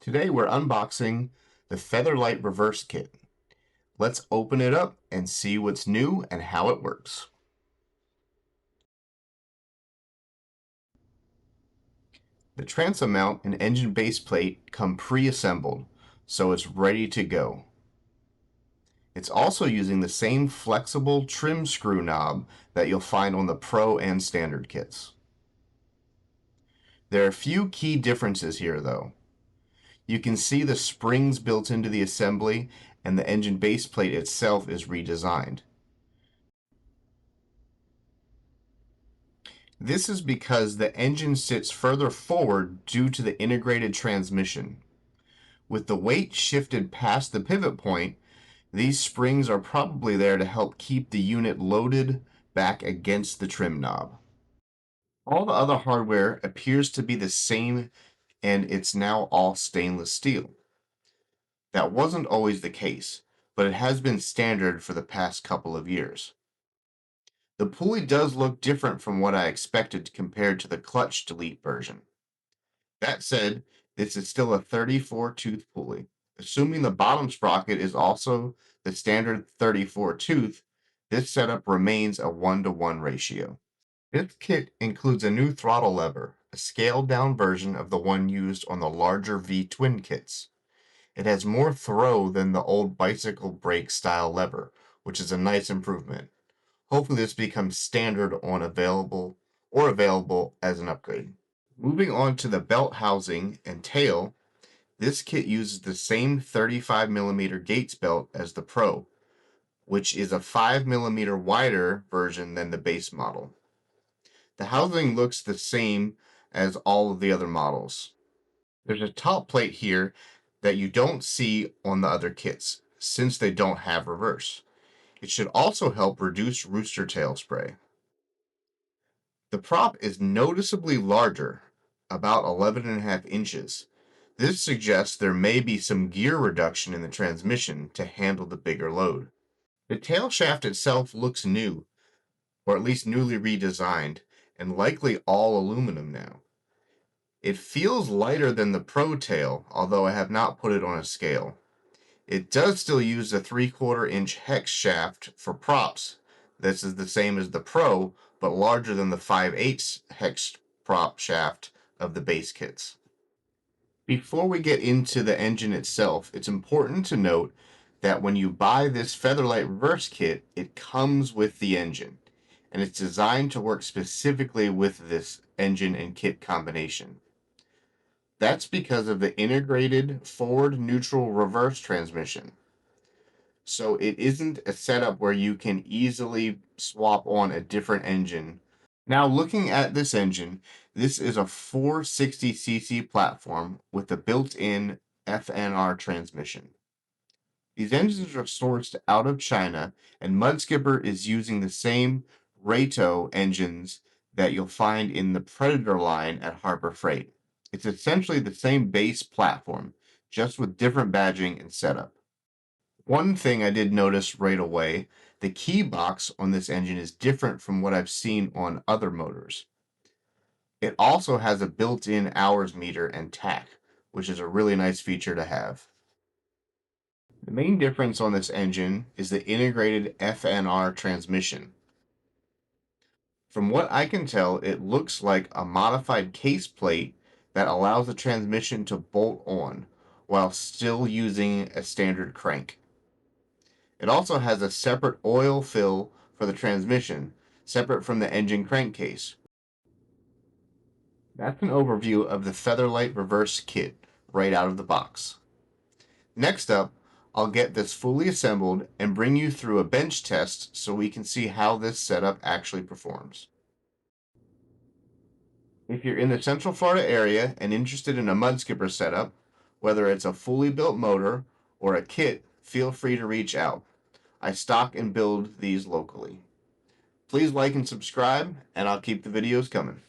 Today we're unboxing the Featherlight Reverse Kit. Let's open it up and see what's new and how it works. The transom mount and engine base plate come pre-assembled, so it's ready to go. It's also using the same flexible trim screw knob that you'll find on the Pro and Standard kits. There are a few key differences here though. You can see the springs built into the assembly, and the engine base plate itself is redesigned. This is because the engine sits further forward due to the integrated transmission. With the weight shifted past the pivot point, these springs are probably there to help keep the unit loaded back against the trim knob. All the other hardware appears to be the same, and it's now all stainless steel. That wasn't always the case, but it has been standard for the past couple of years. The pulley does look different from what I expected compared to the clutch delete version. That said, this is still a 34-tooth pulley. Assuming the bottom sprocket is also the standard 34-tooth, this setup remains a 1-to-1 ratio. This kit includes a new throttle lever, a scaled-down version of the one used on the larger V-twin kits. It has more throw than the old bicycle brake style lever, which is a nice improvement. Hopefully this becomes standard on available as an upgrade. Moving on to the belt housing and tail, this kit uses the same 35mm Gates belt as the Pro, which is a 5mm wider version than the base model. The housing looks the same as all of the other models. There's a top plate here that you don't see on the other kits, since they don't have reverse. It should also help reduce rooster tail spray. The prop is noticeably larger, about 11.5 inches. This suggests there may be some gear reduction in the transmission to handle the bigger load. The tail shaft itself looks new, or at least newly redesigned, and likely all aluminum now. It feels lighter than the Pro tail, although I have not put it on a scale. It does still use the 3/4 inch hex shaft for props. This is the same as the Pro, but larger than the 5/8 hex prop shaft of the base kits. Before we get into the engine itself, it's important to note that when you buy this Featherlight Reverse Kit, it comes with the engine, and it's designed to work specifically with this engine and kit combination. That's because of the integrated forward neutral reverse transmission. So it isn't a setup where you can easily swap on a different engine. Now looking at this engine, this is a 460cc platform with a built-in FNR transmission. These engines are sourced out of China, and Mudskipper is using the same Rato engines that you'll find in the Predator line at Harbor Freight. It's essentially the same base platform, just with different badging and setup. One thing I did notice right away, the key box on this engine is different from what I've seen on other motors. It also has a built-in hours meter and tach, which is a really nice feature to have. The main difference on this engine is the integrated FNR transmission. From what I can tell, it looks like a modified case plate that allows the transmission to bolt on while still using a standard crank. It also has a separate oil fill for the transmission, separate from the engine crankcase. That's an overview of the Featherlight Reverse Kit right out of the box. Next up, I'll get this fully assembled and bring you through a bench test so we can see how this setup actually performs. If you're in the Central Florida area and interested in a Mudskipper setup, whether it's a fully built motor or a kit, feel free to reach out. I stock and build these locally. Please like and subscribe, and I'll keep the videos coming.